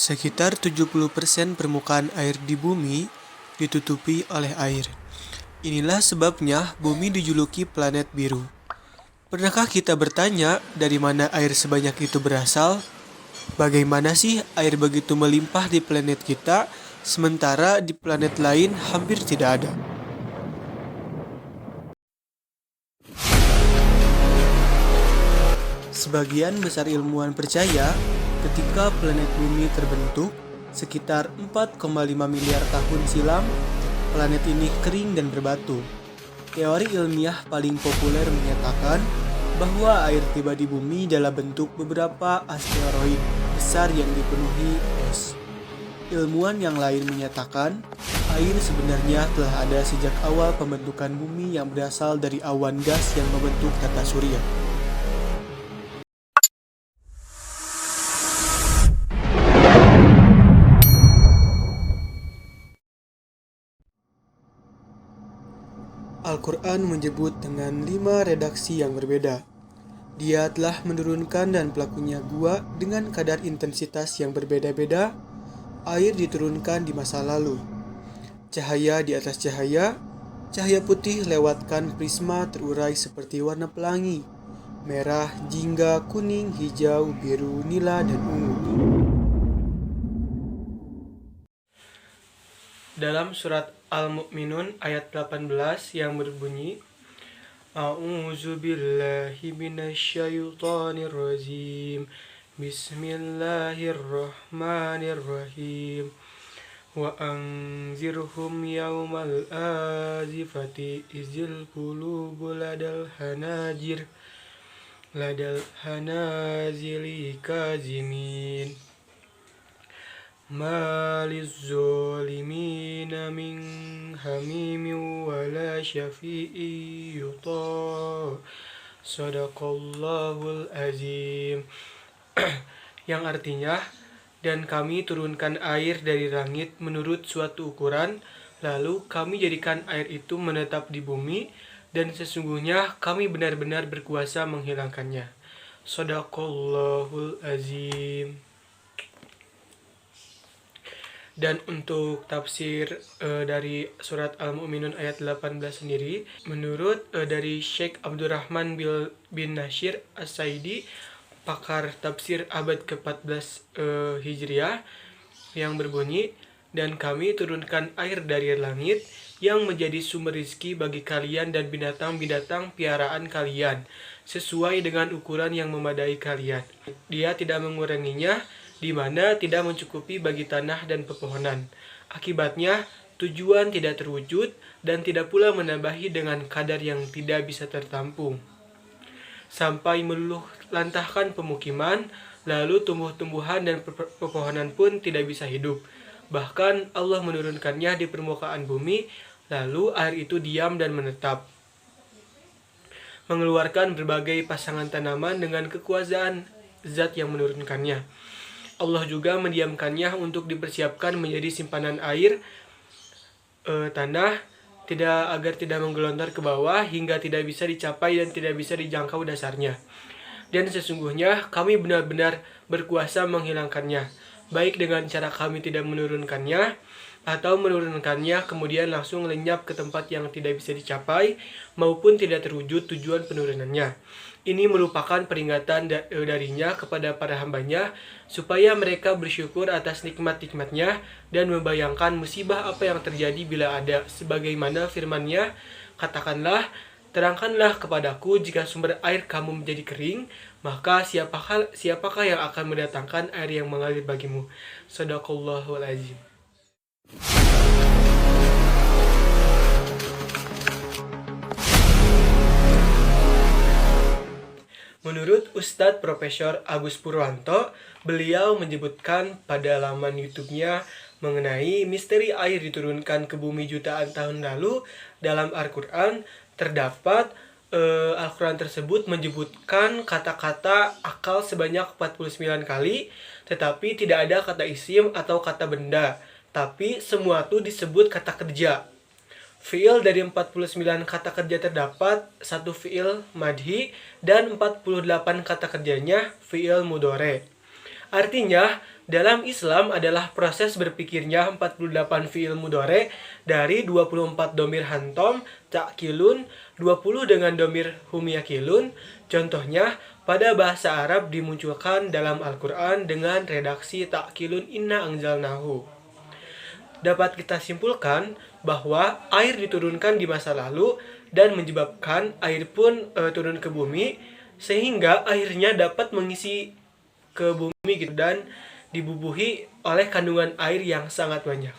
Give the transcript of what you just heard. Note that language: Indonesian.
Sekitar 70% permukaan air di bumi ditutupi oleh air. Inilah sebabnya bumi dijuluki planet biru. Pernahkah kita bertanya dari mana air sebanyak itu berasal? Bagaimana sih air begitu melimpah di planet kita, sementara di planet lain hampir tidak ada? Sebagian besar ilmuwan percaya ketika planet bumi terbentuk sekitar 4,5 miliar tahun silam, planet ini kering dan berbatu. Teori ilmiah paling populer menyatakan bahwa air tiba di bumi dalam bentuk beberapa asteroid besar yang dipenuhi es. Ilmuwan yang lain menyatakan air sebenarnya telah ada sejak awal pembentukan bumi yang berasal dari awan gas yang membentuk tata surya. Al-Quran menyebut dengan 5 redaksi yang berbeda. Dia telah menurunkan dan pelakunya gua dengan kadar intensitas yang berbeda-beda. Air diturunkan di masa lalu. Cahaya di atas cahaya putih lewatkan prisma terurai seperti warna pelangi, merah, jingga, kuning, hijau, biru, nila, dan ungu. Dalam surat Al-Mu'minun ayat 18 yang berbunyi, A'udzu billahi minasyaitonir rajim. Bismillahirrahmanirrahim. Wa anzirhum yaumal azifati izil qulubu ladal hanazili kazimin. Maliz zolimina min hamimin wala syafi'i yuta. Sadaqallahul azim. Yang artinya, dan kami turunkan air dari langit menurut suatu ukuran, lalu kami jadikan air itu menetap di bumi, dan sesungguhnya kami benar-benar berkuasa menghilangkannya. Sadaqallahul azim. Dan untuk tafsir dari surat Al-Mu'minun ayat 18 sendiri, menurut dari Syekh Abdurrahman bin Nasir As-Saidi, pakar tafsir abad ke-14 Hijriah, yang berbunyi, dan kami turunkan air dari langit yang menjadi sumber rizki bagi kalian dan binatang-binatang piaraan kalian, sesuai dengan ukuran yang memadai kalian. Dia tidak menguranginya, di mana tidak mencukupi bagi tanah dan pepohonan. Akibatnya, tujuan tidak terwujud dan tidak pula menambahi dengan kadar yang tidak bisa tertampung. Sampai meluluh lantahkan pemukiman, lalu tumbuh-tumbuhan dan pepohonan pun tidak bisa hidup. Bahkan Allah menurunkannya di permukaan bumi, lalu air itu diam dan menetap, mengeluarkan berbagai pasangan tanaman dengan kekuasaan zat yang menurunkannya. Allah juga mendiamkannya untuk dipersiapkan menjadi simpanan air tanah, agar tidak menggelontor ke bawah hingga tidak bisa dicapai dan tidak bisa dijangkau dasarnya. Dan sesungguhnya kami benar-benar berkuasa menghilangkannya, baik dengan cara kami tidak menurunkannya, atau menurunkannya kemudian langsung lenyap ke tempat yang tidak bisa dicapai, maupun tidak terwujud tujuan penurunannya. Ini merupakan peringatan darinya kepada para hambanya, supaya mereka bersyukur atas nikmat-nikmatnya dan membayangkan musibah apa yang terjadi bila ada, sebagaimana firman-Nya, katakanlah, terangkanlah kepadaku jika sumber air kamu menjadi kering, maka siapakah yang akan mendatangkan air yang mengalir bagimu. Shadaqallahul azim. Menurut Ustadz Profesor Agus Purwanto, beliau menyebutkan pada laman YouTube-nya mengenai misteri air diturunkan ke bumi jutaan tahun lalu. Dalam Al-Quran terdapat Al-Quran tersebut menyebutkan kata-kata akal sebanyak 49 kali, tetapi tidak ada kata isim atau kata benda, tapi semua itu disebut kata kerja. Fiil dari 49 kata kerja terdapat satu fiil madhi dan 48 kata kerjanya fiil mudhore. Artinya, Dalam Islam adalah proses berpikirnya 48 fi'il mudhari dari 24 domir hantom, ta'kilun, 20 dengan domir humyakilun. Contohnya, pada bahasa Arab dimunculkan dalam Al-Quran dengan redaksi ta'kilun inna anzalnahu. Dapat kita simpulkan bahwa air diturunkan di masa lalu dan menyebabkan air pun turun ke bumi, sehingga airnya dapat mengisi ke bumi gitu, dan dibubuhi oleh kandungan air yang sangat banyak.